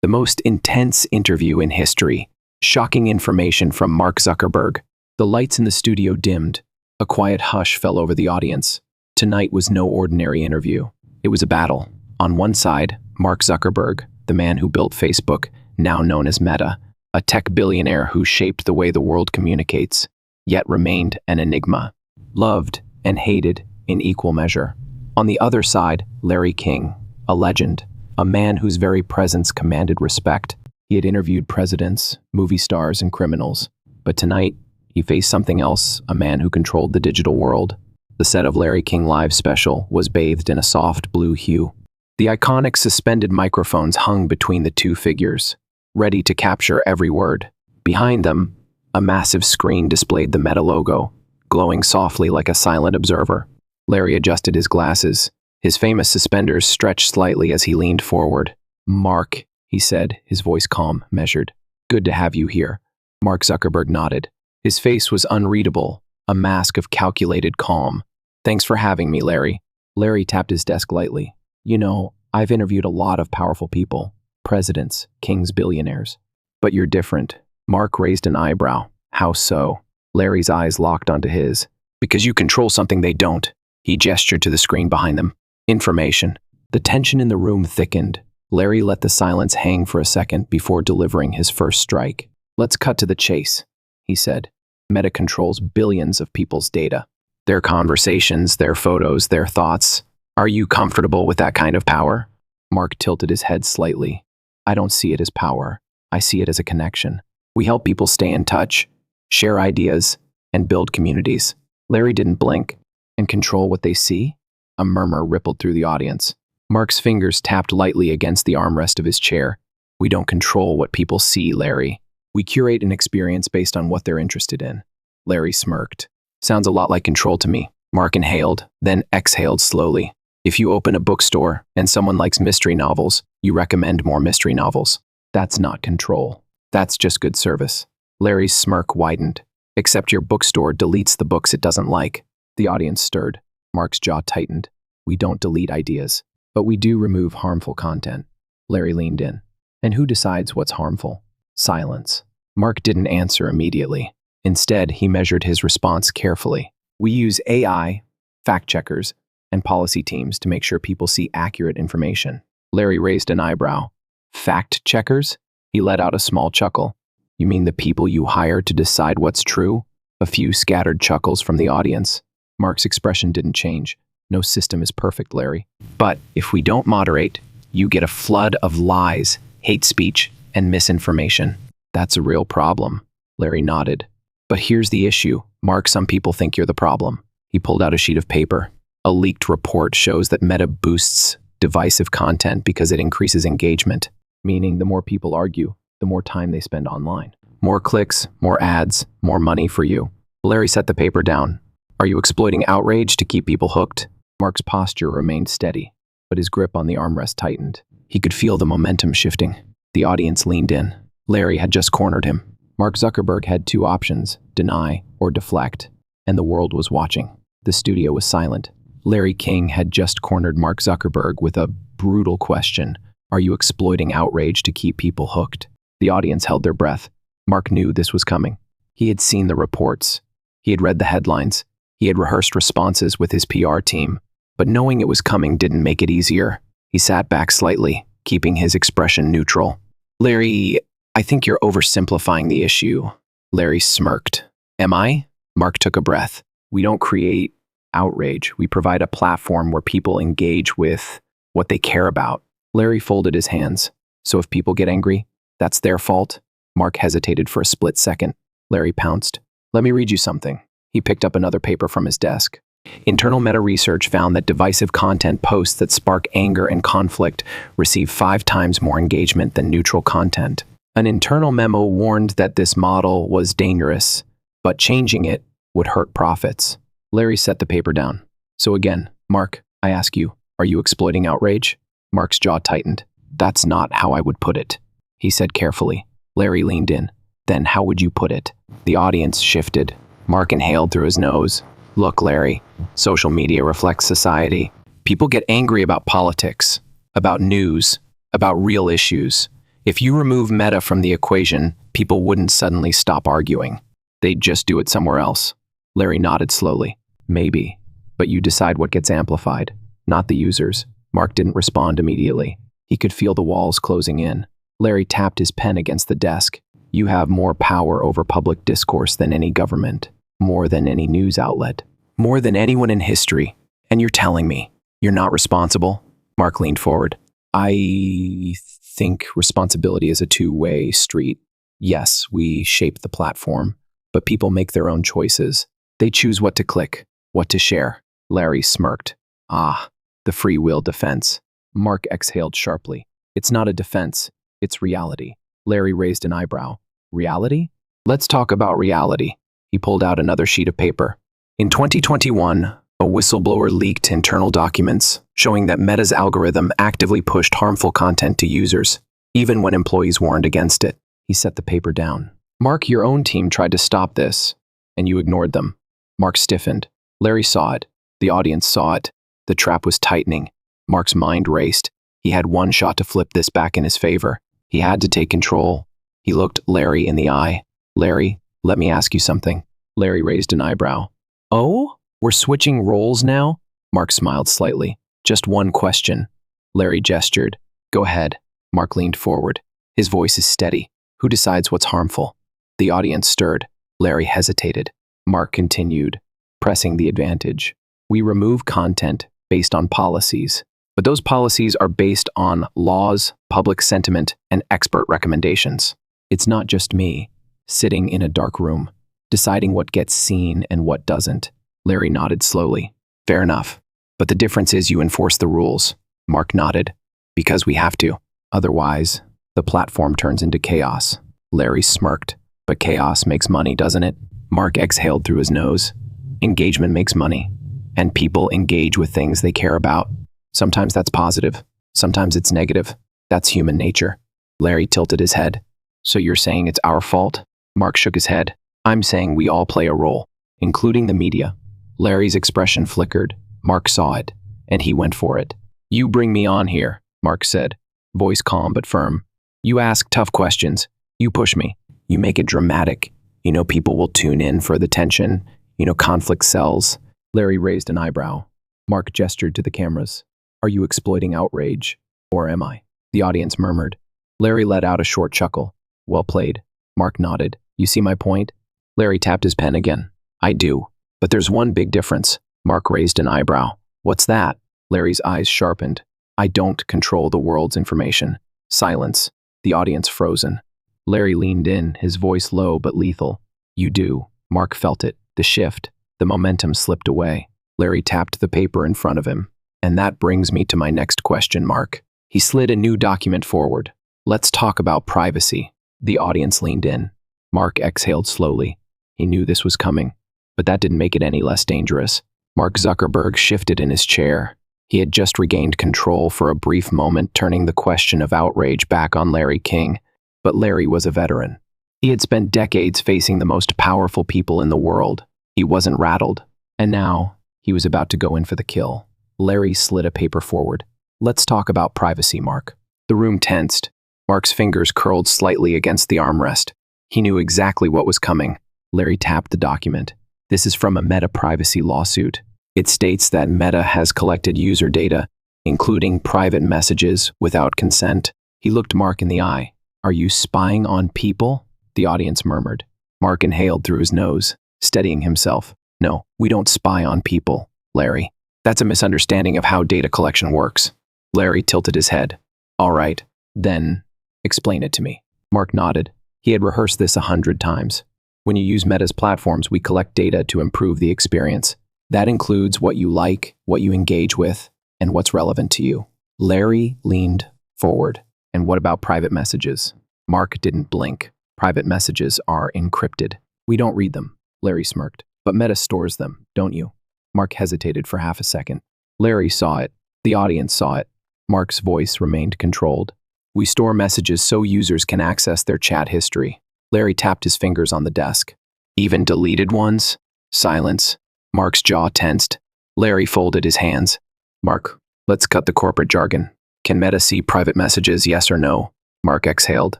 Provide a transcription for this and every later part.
The most intense interview in history. Shocking information from Mark Zuckerberg. The lights in the studio dimmed. A quiet hush fell over the audience. Tonight was no ordinary interview. It was a battle. On one side, Mark Zuckerberg, the man who built Facebook, now known as Meta, a tech billionaire who shaped the way the world communicates, yet remained an enigma. Loved and hated in equal measure. On the other side, Larry King, a legend, a man whose very presence commanded respect. He had interviewed presidents, movie stars, and criminals. But tonight, he faced something else, a man who controlled the digital world. The set of Larry King Live special was bathed in a soft blue hue. The iconic suspended microphones hung between the two figures, ready to capture every word. Behind them, a massive screen displayed the Meta logo, glowing softly like a silent observer. Larry adjusted his glasses. His famous suspenders stretched slightly as he leaned forward. "Mark," he said, his voice calm, measured. "Good to have you here." Mark Zuckerberg nodded. His face was unreadable, a mask of calculated calm. "Thanks for having me, Larry." Larry tapped his desk lightly. "You know, I've interviewed a lot of powerful people, presidents, kings, billionaires. But you're different." Mark raised an eyebrow. "How so?" Larry's eyes locked onto his. "Because you control something they don't." He gestured to the screen behind them. "Information." The tension in the room thickened. Larry let the silence hang for a second before delivering his first strike. "Let's cut to the chase," he said. "Meta controls billions of people's data. Their conversations, their photos, their thoughts. Are you comfortable with that kind of power?" Mark tilted his head slightly. "I don't see it as power. I see it as a connection. We help people stay in touch, share ideas, and build communities." Larry didn't blink. "And control what they see?" A murmur rippled through the audience. Mark's fingers tapped lightly against the armrest of his chair. "We don't control what people see, Larry. We curate an experience based on what they're interested in." Larry smirked. "Sounds a lot like control to me." Mark inhaled, then exhaled slowly. "If you open a bookstore and someone likes mystery novels, you recommend more mystery novels. That's not control. That's just good service." Larry's smirk widened. "Except your bookstore deletes the books it doesn't like." The audience stirred. Mark's jaw tightened. "We don't delete ideas, but we do remove harmful content." Larry leaned in. "And who decides what's harmful?" Silence. Mark didn't answer immediately. Instead, he measured his response carefully. "We use AI, fact-checkers, and policy teams to make sure people see accurate information." Larry raised an eyebrow. "Fact-checkers?" He let out a small chuckle. "You mean the people you hire to decide what's true?" A few scattered chuckles from the audience. Mark's expression didn't change. "No system is perfect, Larry. But if we don't moderate, you get a flood of lies, hate speech, and misinformation. That's a real problem." Larry nodded. "But here's the issue, Mark. Some people think you're the problem." He pulled out a sheet of paper. "A leaked report shows that Meta boosts divisive content because it increases engagement, meaning the more people argue, the more time they spend online. More clicks, more ads, more money for you." Larry set the paper down. "Are you exploiting outrage to keep people hooked?" Mark's posture remained steady, but his grip on the armrest tightened. He could feel the momentum shifting. The audience leaned in. Larry had just cornered him. Mark Zuckerberg had two options, deny or deflect, and the world was watching. The studio was silent. Larry King had just cornered Mark Zuckerberg with a brutal question. "Are you exploiting outrage to keep people hooked?" The audience held their breath. Mark knew this was coming. He had seen the reports. He had read the headlines. He had rehearsed responses with his PR team. But knowing it was coming didn't make it easier. He sat back slightly, keeping his expression neutral. "Larry, I think you're oversimplifying the issue." Larry smirked. "Am I?" Mark took a breath. "We don't create outrage. We provide a platform where people engage with what they care about." Larry folded his hands. "So if people get angry, that's their fault?" Mark hesitated for a split second. Larry pounced. "Let me read you something." He picked up another paper from his desk. Internal Meta research found that divisive content posts that spark anger and conflict receive 5 times more engagement than neutral content. An internal memo warned that this model was dangerous, but changing it would hurt profits. Larry set the paper down. "So again, Mark, I ask you, are you exploiting outrage?" Mark's jaw tightened. "That's not how I would put it," he said carefully. Larry leaned in. "Then how would you put it?" The audience shifted. Mark inhaled through his nose. "Look, Larry, social media reflects society. People get angry about politics, about news, about real issues. If you remove Meta from the equation, people wouldn't suddenly stop arguing. They'd just do it somewhere else. Larry nodded slowly. Maybe. But you decide what gets amplified, not the users. Mark didn't respond immediately. He could feel the walls closing in. Larry tapped his pen against the desk. You have more power over public discourse than any government, more than any news outlet, more than anyone in history. And you're telling me you're not responsible? Mark leaned forward. I think responsibility is a two-way street. Yes, we shape the platform, but people make their own choices. They choose what to click, what to share. Larry smirked. Ah, the free will defense. Mark exhaled sharply. It's not a defense, it's reality. Larry raised an eyebrow. Reality? Let's talk about reality. He pulled out another sheet of paper. In 2021, a whistleblower leaked internal documents showing that Meta's algorithm actively pushed harmful content to users, even when employees warned against it. He set the paper down. Mark, your own team tried to stop this, and you ignored them. Mark stiffened. Larry saw it. The audience saw it. The trap was tightening. Mark's mind raced. He had one shot to flip this back in his favor. He had to take control. He looked Larry in the eye. Larry, let me ask you something. Larry raised an eyebrow. Oh? We're switching roles now? Mark smiled slightly. Just one question. Larry gestured. Go ahead. Mark leaned forward. His voice is steady. Who decides what's harmful? The audience stirred. Larry hesitated. Mark continued, pressing the advantage. We remove content based on policies, but those policies are based on laws, public sentiment, and expert recommendations. It's not just me, sitting in a dark room, deciding what gets seen and what doesn't. Larry nodded slowly. Fair enough. But the difference is you enforce the rules. Mark nodded. Because we have to. Otherwise, the platform turns into chaos. Larry smirked. But chaos makes money, doesn't it? Mark exhaled through his nose. Engagement makes money. And people engage with things they care about. Sometimes that's positive. Sometimes it's negative. That's human nature. Larry tilted his head. So you're saying it's our fault? Mark shook his head. I'm saying we all play a role, including the media. Larry's expression flickered. Mark saw it, and he went for it. You bring me on here, Mark said, voice calm but firm. You ask tough questions. You push me. You make it dramatic. You know people will tune in for the tension. You know conflict sells. Larry raised an eyebrow. Mark gestured to the cameras. Are you exploiting outrage? Or am I? The audience murmured. Larry let out a short chuckle. Well played. Mark nodded. You see my point? Larry tapped his pen again. I do. But there's one big difference. Mark raised an eyebrow. What's that? Larry's eyes sharpened. I don't control the world's information. Silence. The audience frozen. Larry leaned in, his voice low but lethal. You do. Mark felt it. The shift. The momentum slipped away. Larry tapped the paper in front of him. And that brings me to my next question, Mark. He slid a new document forward. Let's talk about privacy. The audience leaned in. Mark exhaled slowly. He knew this was coming. But that didn't make it any less dangerous. Mark Zuckerberg shifted in his chair. He had just regained control for a brief moment, turning the question of outrage back on Larry King. But Larry was a veteran. He had spent decades facing the most powerful people in the world. He wasn't rattled. And now, he was about to go in for the kill. Larry slid a paper forward. Let's talk about privacy, Mark. The room tensed. Mark's fingers curled slightly against the armrest. He knew exactly what was coming. Larry tapped the document. This is from a Meta privacy lawsuit. It states that Meta has collected user data, including private messages, without consent. He looked Mark in the eye. Are you spying on people? The audience murmured. Mark inhaled through his nose, steadying himself. No, we don't spy on people, Larry. That's a misunderstanding of how data collection works. Larry tilted his head. All right, then explain it to me. Mark nodded. He had rehearsed this 100 times. When you use Meta's platforms, we collect data to improve the experience. That includes what you like, what you engage with, and what's relevant to you. Larry leaned forward. And what about private messages? Mark didn't blink. Private messages are encrypted. We don't read them, Larry smirked. But Meta stores them, don't you? Mark hesitated for half a second. Larry saw it. The audience saw it. Mark's voice remained controlled. We store messages so users can access their chat history. Larry tapped his fingers on the desk. Even deleted ones? Silence. Mark's jaw tensed. Larry folded his hands. Mark, let's cut the corporate jargon. Can Meta see private messages, yes or no? Mark exhaled.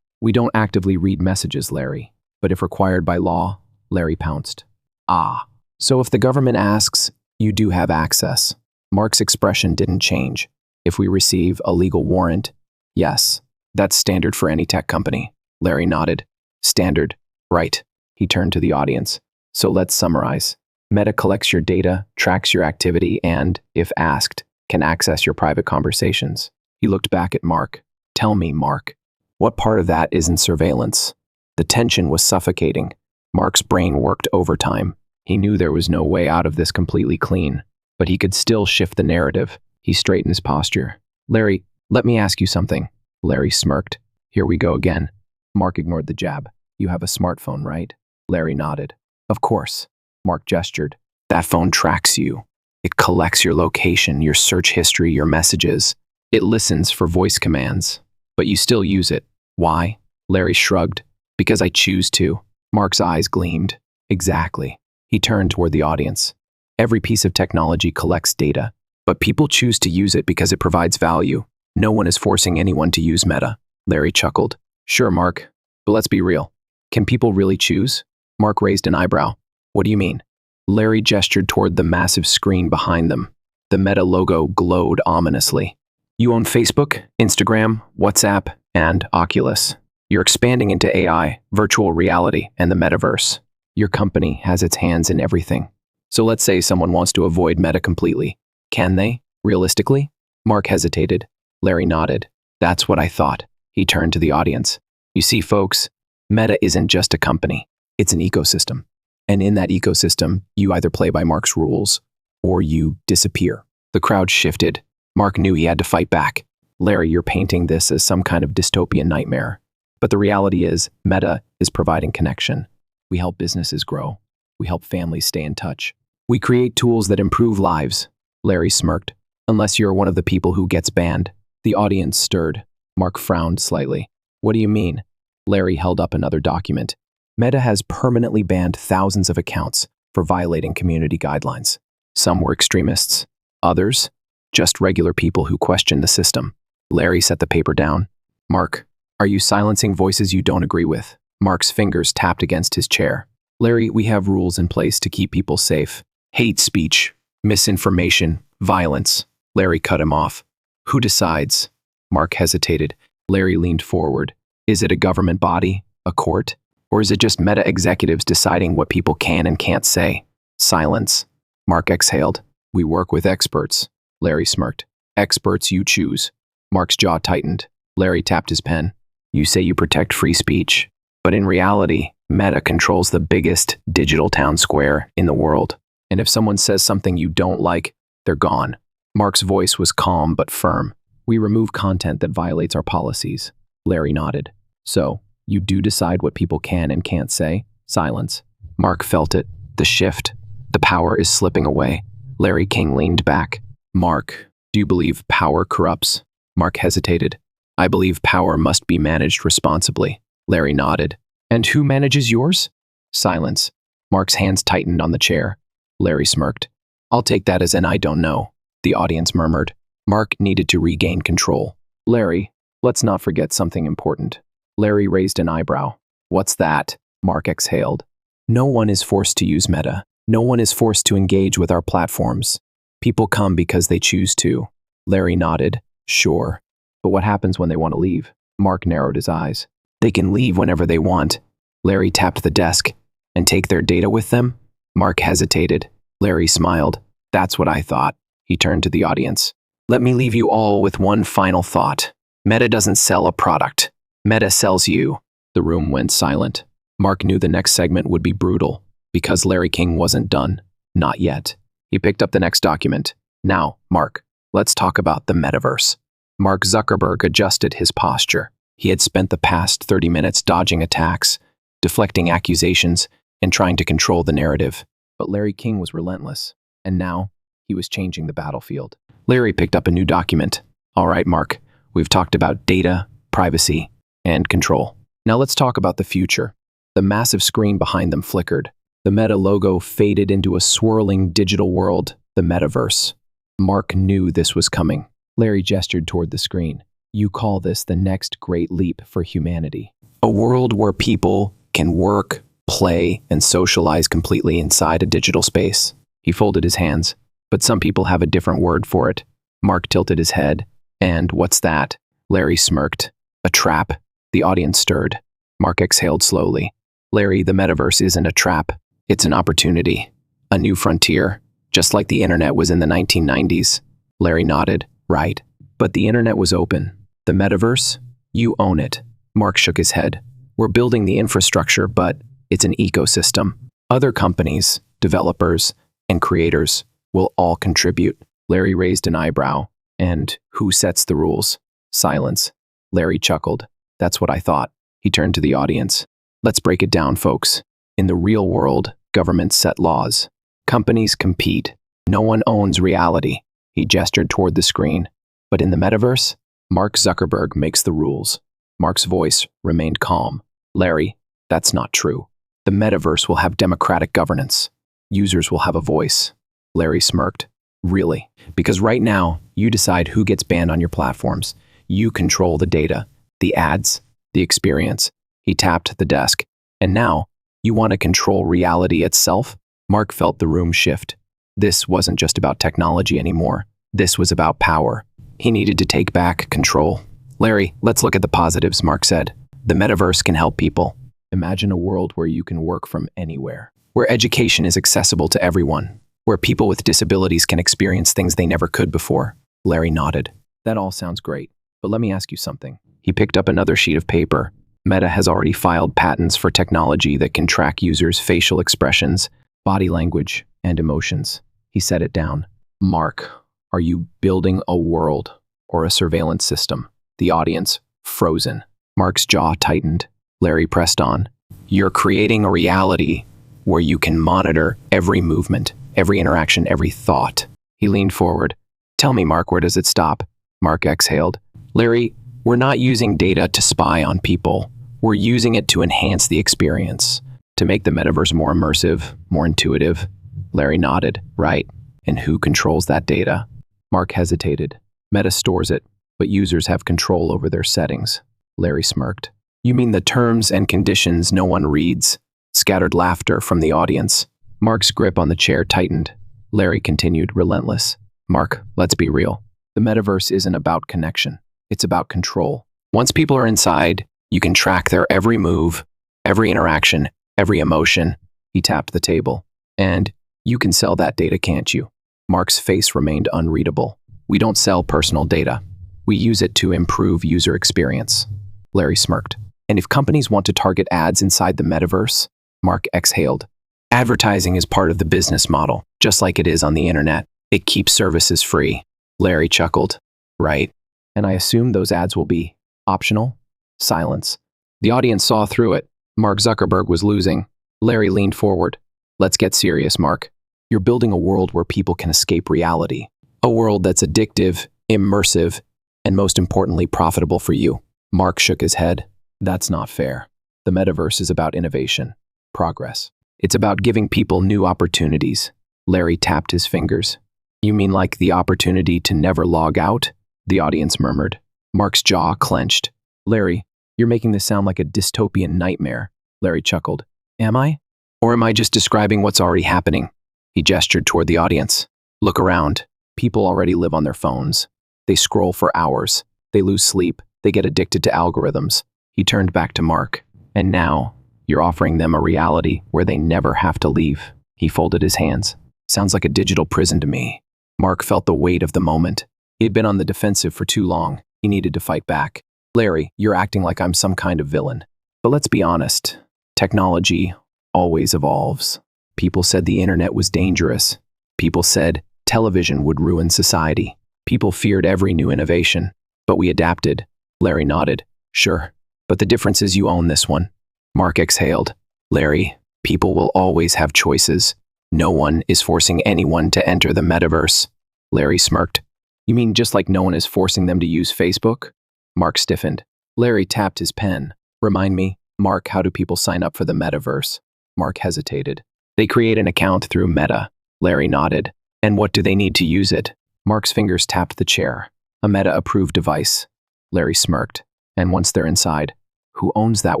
We don't actively read messages, Larry. But if required by law, Larry pounced. Ah, so if the government asks, you do have access. Mark's expression didn't change. If we receive a legal warrant, yes, that's standard for any tech company. Larry nodded. Standard, right. He turned to the audience. So let's summarize. Meta collects your data, tracks your activity, and, if asked, can access your private conversations. He looked back at Mark. Tell me, Mark, what part of that isn't surveillance? The tension was suffocating. Mark's brain worked overtime. He knew there was no way out of this completely clean, but he could still shift the narrative. He straightened his posture. Larry, let me ask you something. Larry smirked. Here we go again. Mark ignored the jab. You have a smartphone, right? Larry nodded. Of course. Mark gestured. That phone tracks you. It collects your location, your search history, your messages. It listens for voice commands. But you still use it. Why? Larry shrugged. Because I choose to. Mark's eyes gleamed. Exactly. He turned toward the audience. Every piece of technology collects data, but people choose to use it because it provides value. No one is forcing anyone to use Meta. Larry chuckled. Sure, Mark, but let's be real. Can people really choose? Mark raised an eyebrow. What do you mean? Larry gestured toward the massive screen behind them. The Meta logo glowed ominously. You own Facebook, Instagram, WhatsApp, and Oculus. You're expanding into AI, virtual reality, and the metaverse. Your company has its hands in everything. So let's say someone wants to avoid Meta completely. Can they, realistically? Mark hesitated. Larry nodded. That's what I thought. He turned to the audience. You see, folks, Meta isn't just a company. It's an ecosystem. And in that ecosystem, you either play by Mark's rules or you disappear. The crowd shifted. Mark knew he had to fight back. Larry, you're painting this as some kind of dystopian nightmare. But the reality is, Meta is providing connection. We help businesses grow. We help families stay in touch. We create tools that improve lives. Larry smirked. Unless you're one of the people who gets banned. The audience stirred. Mark frowned slightly. What do you mean? Larry held up another document. Meta has permanently banned thousands of accounts for violating community guidelines. Some were extremists. Others, just regular people who questioned the system. Larry set the paper down. Mark, are you silencing voices you don't agree with? Mark's fingers tapped against his chair. Larry, we have rules in place to keep people safe. Hate speech, misinformation, violence. Larry cut him off. Who decides? Mark hesitated. Larry leaned forward. Is it a government body, a court? Or is it just Meta executives deciding what people can and can't say? Silence. Mark exhaled. We work with experts. Larry smirked. Experts you choose. Mark's jaw tightened. Larry tapped his pen. You say you protect free speech, but in reality, Meta controls the biggest digital town square in the world. And if someone says something you don't like, they're gone. Mark's voice was calm but firm. We remove content that violates our policies. Larry nodded. So, you do decide what people can and can't say? Silence. Mark felt it. The shift. The power is slipping away. Larry King leaned back. Mark, do you believe power corrupts? Mark hesitated. I believe power must be managed responsibly. Larry nodded. And who manages yours? Silence. Mark's hands tightened on the chair. Larry smirked. I'll take that as an I don't know. The audience murmured. Mark needed to regain control. Larry, let's not forget something important. Larry raised an eyebrow. What's that? Mark exhaled. No one is forced to use Meta. No one is forced to engage with our platforms. People come because they choose to. Larry nodded. Sure. But what happens when they want to leave? Mark narrowed his eyes. They can leave whenever they want. Larry tapped the desk. And take their data with them? Mark hesitated. Larry smiled. That's what I thought. He turned to the audience. Let me leave you all with one final thought. Meta doesn't sell a product. Meta sells you. The room went silent. Mark knew the next segment would be brutal, because Larry King wasn't done. Not yet. He picked up the next document. Now, Mark, let's talk about the metaverse. Mark Zuckerberg adjusted his posture. He had spent the past 30 minutes dodging attacks, deflecting accusations, and trying to control the narrative. But Larry King was relentless, and now he was changing the battlefield. Larry picked up a new document. All right, Mark, we've talked about data, privacy, and control. Now let's talk about the future. The massive screen behind them flickered. The Meta logo faded into a swirling digital world, the metaverse. Mark knew this was coming. Larry gestured toward the screen. You call this the next great leap for humanity. A world where people can work, play, and socialize completely inside a digital space. He folded his hands. But some people have a different word for it. Mark tilted his head. And what's that? Larry smirked. A trap. The audience stirred. Mark exhaled slowly. Larry, the metaverse isn't a trap. It's an opportunity. A new frontier. Just like the internet was in the 1990s. Larry nodded. Right. But the internet was open. The metaverse? You own it. Mark shook his head. We're building the infrastructure, but it's an ecosystem. Other companies, developers, and creators will all contribute. Larry raised an eyebrow. And who sets the rules? Silence. Larry chuckled. That's what I thought. He turned to the audience. Let's break it down, folks. In the real world, governments set laws. Companies compete. No one owns reality. He gestured toward the screen. But in the metaverse, Mark Zuckerberg makes the rules. Mark's voice remained calm. Larry, that's not true. The metaverse will have democratic governance. Users will have a voice. Larry smirked. Really? Because right now, you decide who gets banned on your platforms. You control the data, the ads, the experience. He tapped the desk. And now, you want to control reality itself? Mark felt the room shift. This wasn't just about technology anymore. This was about power. He needed to take back control. Larry, let's look at the positives, Mark said. The metaverse can help people. Imagine a world where you can work from anywhere, where education is accessible to everyone, where people with disabilities can experience things they never could before. Larry nodded. That all sounds great, but let me ask you something. He picked up another sheet of paper. Meta has already filed patents for technology that can track users' facial expressions, body language, and emotions. He set it down. Mark, are you building a world or a surveillance system? The audience, frozen. Mark's jaw tightened. Larry pressed on. You're creating a reality where you can monitor every movement, every interaction, every thought. He leaned forward. Tell me, Mark, where does it stop? Mark exhaled. Larry, we're not using data to spy on people. We're using it to enhance the experience, to make the metaverse more immersive, more intuitive. Larry nodded. Right. And who controls that data? Mark hesitated. Meta stores it, but users have control over their settings. Larry smirked. You mean the terms and conditions no one reads? Scattered laughter from the audience. Mark's grip on the chair tightened. Larry continued, relentless. Mark, let's be real. The metaverse isn't about connection. It's about control. Once people are inside, you can track their every move, every interaction, every emotion. He tapped the table. And you can sell that data, can't you? Mark's face remained unreadable. We don't sell personal data. We use it to improve user experience. Larry smirked. And if companies want to target ads inside the metaverse? Mark exhaled. Advertising is part of the business model, just like it is on the internet. It keeps services free. Larry chuckled. Right. And I assume those ads will be optional? Silence. The audience saw through it. Mark Zuckerberg was losing. Larry leaned forward. Let's get serious, Mark. You're building a world where people can escape reality. A world that's addictive, immersive, and most importantly, profitable for you. Mark shook his head. That's not fair. The metaverse is about innovation, progress. It's about giving people new opportunities. Larry tapped his fingers. You mean like the opportunity to never log out? The audience murmured. Mark's jaw clenched. Larry, you're making this sound like a dystopian nightmare. Larry chuckled. Am I? Or am I just describing what's already happening? He gestured toward the audience. Look around. People already live on their phones. They scroll for hours. They lose sleep. They get addicted to algorithms. He turned back to Mark. And now, you're offering them a reality where they never have to leave. He folded his hands. Sounds like a digital prison to me. Mark felt the weight of the moment. He had been on the defensive for too long. He needed to fight back. Larry, you're acting like I'm some kind of villain. But let's be honest. Technology always evolves. People said the internet was dangerous. People said television would ruin society. People feared every new innovation. But we adapted. Larry nodded. Sure. But the difference is you own this one. Mark exhaled. Larry, people will always have choices. No one is forcing anyone to enter the metaverse. Larry smirked. You mean just like no one is forcing them to use Facebook? Mark stiffened. Larry tapped his pen. Remind me, Mark, how do people sign up for the metaverse? Mark hesitated. They create an account through Meta. Larry nodded. And what do they need to use it? Mark's fingers tapped the chair. A Meta-approved device. Larry smirked. And once they're inside, who owns that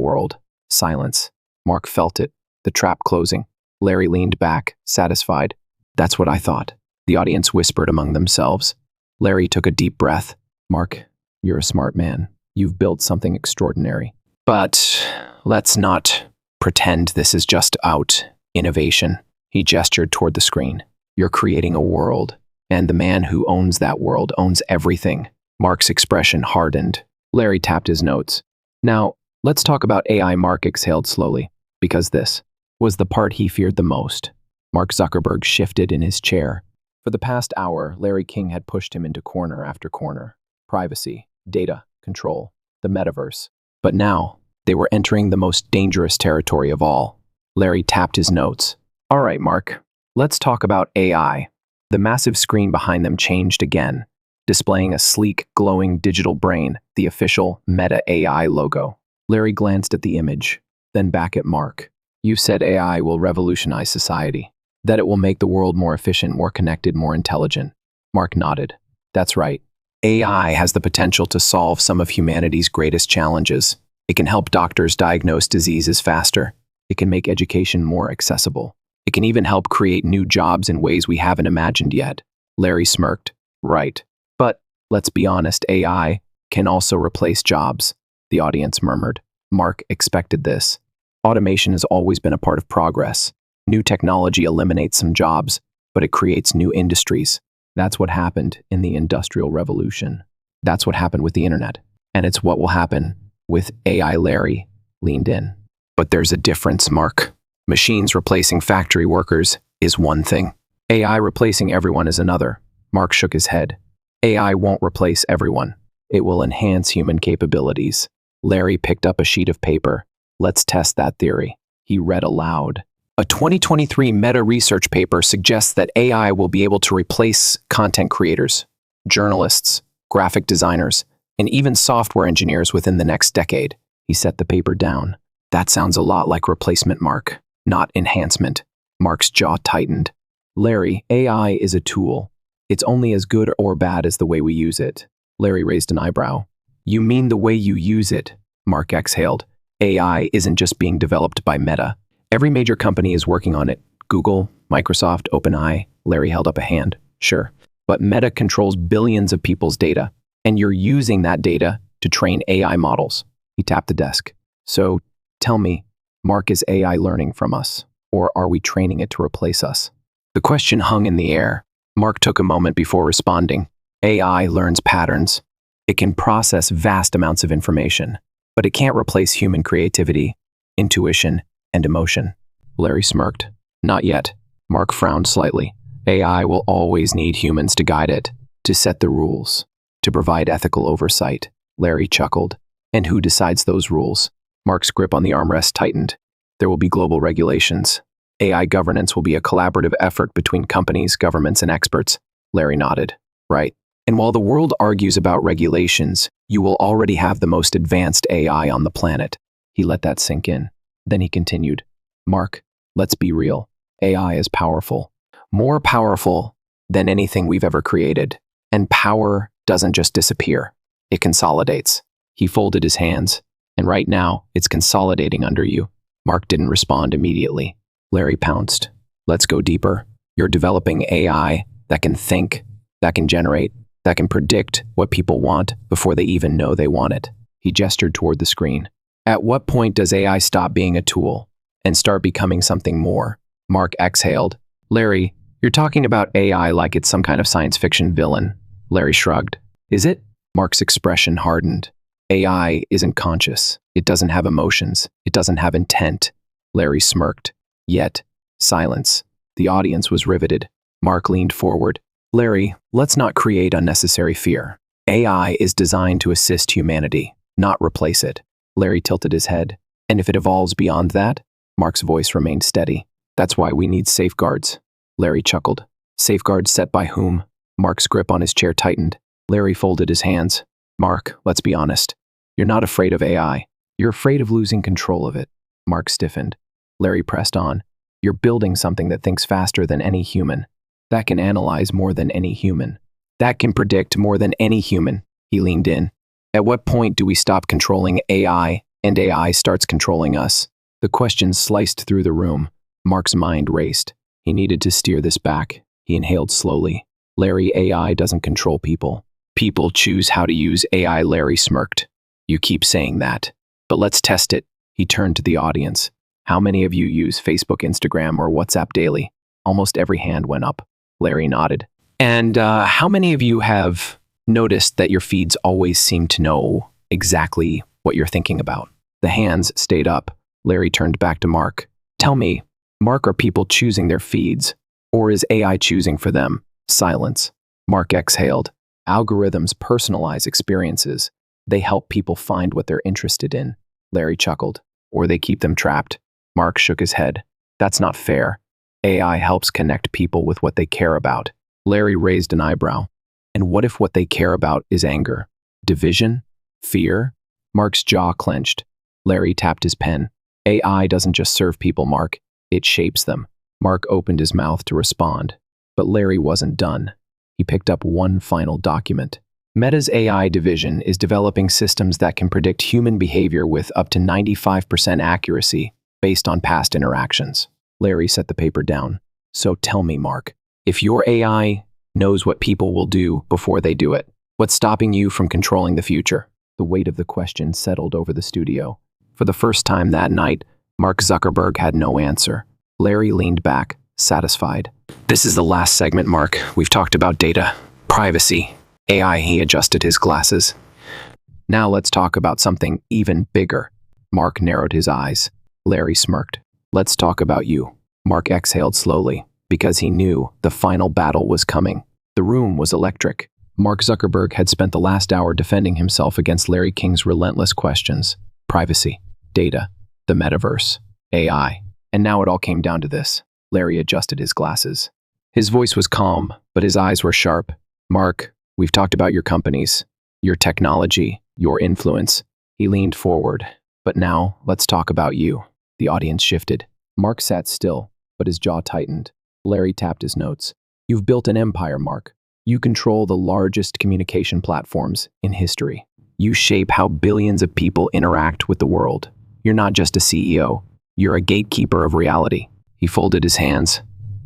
world? Silence. Mark felt it, the trap closing. Larry leaned back, satisfied. That's what I thought. The audience whispered among themselves. Larry took a deep breath. Mark, you're a smart man. You've built something extraordinary. But let's not pretend this is just innovation. He gestured toward the screen. You're creating a world, and the man who owns that world owns everything. Mark's expression hardened. Larry tapped his notes. Now, let's talk about AI. Mark exhaled slowly, because this was the part he feared the most. Mark Zuckerberg shifted in his chair. For the past hour, Larry King had pushed him into corner after corner. Privacy, data, control, the metaverse. But now, they were entering the most dangerous territory of all. Larry tapped his notes. All right, Mark, let's talk about AI. The massive screen behind them changed again, displaying a sleek, glowing digital brain, the official Meta AI logo. Larry glanced at the image, then back at Mark. You said AI will revolutionize society, that it will make the world more efficient, more connected, more intelligent. Mark nodded. That's right. AI has the potential to solve some of humanity's greatest challenges. It can help doctors diagnose diseases faster. It can make education more accessible. It can even help create new jobs in ways we haven't imagined yet. Larry smirked. Right. But let's be honest, AI can also replace jobs, the audience murmured. Mark expected this. Automation has always been a part of progress. New technology eliminates some jobs, but it creates new industries. That's what happened in the Industrial Revolution. That's what happened with the internet. And it's what will happen with AI. Larry leaned in. But there's a difference, Mark. Machines replacing factory workers is one thing. AI replacing everyone is another. Mark shook his head. AI won't replace everyone. It will enhance human capabilities. Larry picked up a sheet of paper. Let's test that theory. He read aloud. A 2023 Meta research paper suggests that AI will be able to replace content creators, journalists, graphic designers, and even software engineers within the next decade. He set the paper down. That sounds a lot like replacement, Mark, not enhancement. Mark's jaw tightened. Larry, AI is a tool. It's only as good or bad as the way we use it. Larry raised an eyebrow. You mean the way you use it? Mark exhaled. AI isn't just being developed by Meta. Every major company is working on it. Google, Microsoft, OpenAI. Larry held up a hand. Sure. But Meta controls billions of people's data, and you're using that data to train AI models. He tapped the desk. So, tell me, Mark, is AI learning from us, or are we training it to replace us? The question hung in the air. Mark took a moment before responding. AI learns patterns. It can process vast amounts of information, but it can't replace human creativity, intuition, and emotion. Larry smirked. Not yet. Mark frowned slightly. AI will always need humans to guide it, to set the rules, to provide ethical oversight. Larry chuckled. And who decides those rules? Mark's grip on the armrest tightened. There will be global regulations. AI governance will be a collaborative effort between companies, governments, and experts. Larry nodded. Right. And while the world argues about regulations, you will already have the most advanced AI on the planet. He let that sink in. Then he continued. Mark, let's be real. AI is powerful. More powerful than anything we've ever created. And power doesn't just disappear. It consolidates. He folded his hands. And right now, it's consolidating under you. Mark didn't respond immediately. Larry pounced. Let's go deeper. You're developing AI that can think, that can generate, that can predict what people want before they even know they want it. He gestured toward the screen. At what point does AI stop being a tool and start becoming something more? Mark exhaled. Larry, you're talking about AI like it's some kind of science fiction villain. Larry shrugged. Is it? Mark's expression hardened. AI isn't conscious. It doesn't have emotions. It doesn't have intent. Larry smirked. Yet, silence. The audience was riveted. Mark leaned forward. Larry, let's not create unnecessary fear. AI is designed to assist humanity, not replace it. Larry tilted his head. And if it evolves beyond that? Mark's voice remained steady. That's why we need safeguards. Larry chuckled. Safeguards set by whom? Mark's grip on his chair tightened. Larry folded his hands. Mark, let's be honest. You're not afraid of AI. You're afraid of losing control of it. Mark stiffened. Larry pressed on. You're building something that thinks faster than any human. That can analyze more than any human. That can predict more than any human. He leaned in. At what point do we stop controlling AI and AI starts controlling us? The questions sliced through the room. Mark's mind raced. He needed to steer this back. He inhaled slowly. Larry, AI doesn't control people. People choose how to use AI, Larry smirked. You keep saying that. But let's test it. He turned to the audience. How many of you use Facebook, Instagram, or WhatsApp daily? Almost every hand went up. Larry nodded. And how many of you have noticed that your feeds always seem to know exactly what you're thinking about? The hands stayed up. Larry turned back to Mark. Tell me, Mark, are people choosing their feeds? Or is AI choosing for them? Silence. Mark exhaled. Algorithms personalize experiences. They help people find what they're interested in. Larry chuckled. Or they keep them trapped. Mark shook his head. That's not fair. AI helps connect people with what they care about. Larry raised an eyebrow. And what if what they care about is anger? Division? Fear? Mark's jaw clenched. Larry tapped his pen. AI doesn't just serve people, Mark. It shapes them. Mark opened his mouth to respond. But Larry wasn't done. He picked up one final document. Meta's AI division is developing systems that can predict human behavior with up to 95% accuracy based on past interactions. Larry set the paper down. So tell me, Mark, if your AI knows what people will do before they do it, what's stopping you from controlling the future? The weight of the question settled over the studio. For the first time that night, Mark Zuckerberg had no answer. Larry leaned back, satisfied. This is the last segment, Mark. We've talked about data, privacy, AI. He adjusted his glasses. Now let's talk about something even bigger. Mark narrowed his eyes. Larry smirked. Let's talk about you. Mark exhaled slowly, because he knew the final battle was coming. The room was electric. Mark Zuckerberg had spent the last hour defending himself against Larry King's relentless questions. Privacy, data, the metaverse, AI. And now it all came down to this. Larry adjusted his glasses. His voice was calm, but his eyes were sharp. Mark, we've talked about your companies, your technology, your influence. He leaned forward. But now, let's talk about you. The audience shifted. Mark sat still, but his jaw tightened. Larry tapped his notes. You've built an empire, Mark. You control the largest communication platforms in history. You shape how billions of people interact with the world. You're not just a CEO. You're a gatekeeper of reality. He folded his hands.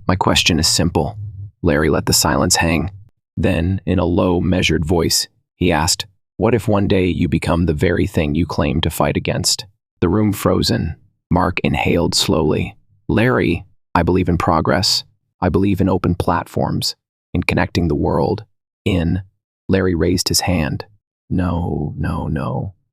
My question is simple. Larry let the silence hang. Then, in a low, measured voice, he asked, what if one day you become the very thing you claim to fight against? The room frozen. Mark inhaled slowly. Larry, I believe in progress. I believe in open platforms, in connecting the world. Larry raised his hand. No.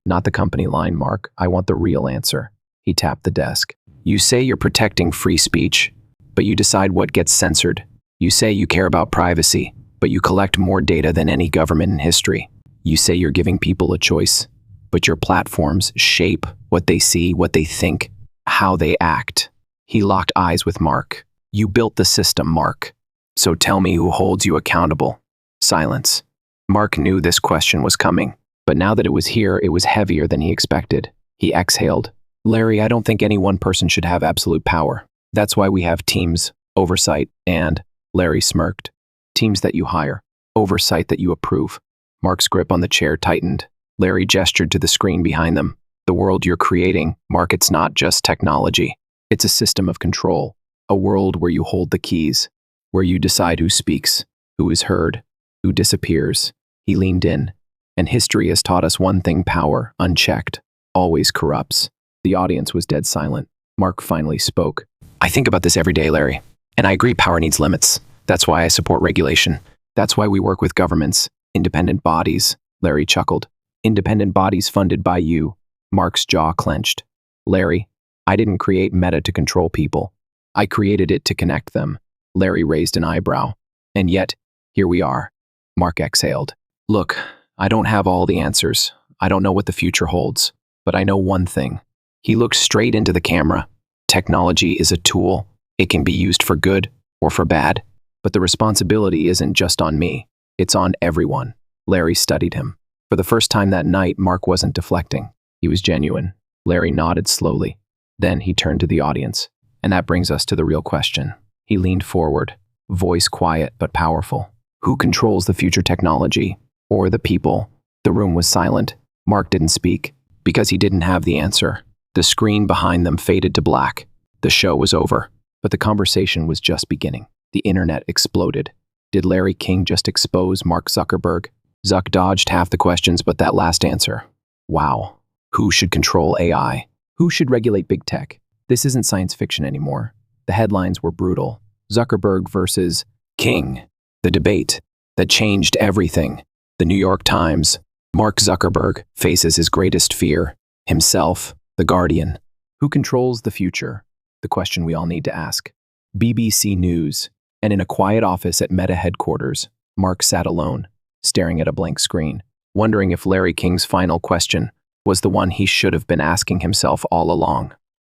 Not the company line, Mark. I want the real answer. He tapped the desk. You say you're protecting free speech, but you decide what gets censored. You say you care about privacy, but you collect more data than any government in history. You say you're giving people a choice, but your platforms shape what they see, what they think, how they act. He locked eyes with Mark. You built the system, Mark. So tell me who holds you accountable. Silence. Mark knew this question was coming, but now that it was here, it was heavier than he expected. He exhaled. Larry, I don't think any one person should have absolute power. That's why we have teams, oversight, and, Larry smirked, teams that you hire, oversight that you approve. Mark's grip on the chair tightened. Larry gestured to the screen behind them. The world you're creating, Mark, it's not just technology. It's a system of control, a world where you hold the keys, where you decide who speaks, who is heard, who disappears. He leaned in. And history has taught us one thing: power, unchecked, always corrupts. The audience was dead silent. Mark finally spoke. I think about this every day, Larry. And I agree power needs limits. That's why I support regulation. That's why we work with governments, independent bodies. Larry chuckled. Independent bodies funded by you. Mark's jaw clenched. Larry, I didn't create Meta to control people. I created it to connect them. Larry raised an eyebrow. And yet, here we are. Mark exhaled. Look, I don't have all the answers. I don't know what the future holds. But I know one thing. He looked straight into the camera. Technology is a tool. It can be used for good or for bad. But the responsibility isn't just on me. It's on everyone. Larry studied him. For the first time that night, Mark wasn't deflecting. He was genuine. Larry nodded slowly. Then he turned to the audience. And that brings us to the real question. He leaned forward, voice quiet but powerful. Who controls the future technology? Or the people? The room was silent. Mark didn't speak, because he didn't have the answer. The screen behind them faded to black. The show was over, but the conversation was just beginning. The internet exploded. Did Larry King just expose Mark Zuckerberg? Zuck dodged half the questions, but that last answer. Wow. Who should control AI? Who should regulate big tech? This isn't science fiction anymore. The headlines were brutal. Zuckerberg versus King. The debate that changed everything. The New York Times. Mark Zuckerberg faces his greatest fear. Himself, the Guardian. Who controls the future? The question we all need to ask. BBC News. And in a quiet office at Meta headquarters, Mark sat alone, staring at a blank screen, wondering if Larry King's final question was the one he should have been asking himself all along.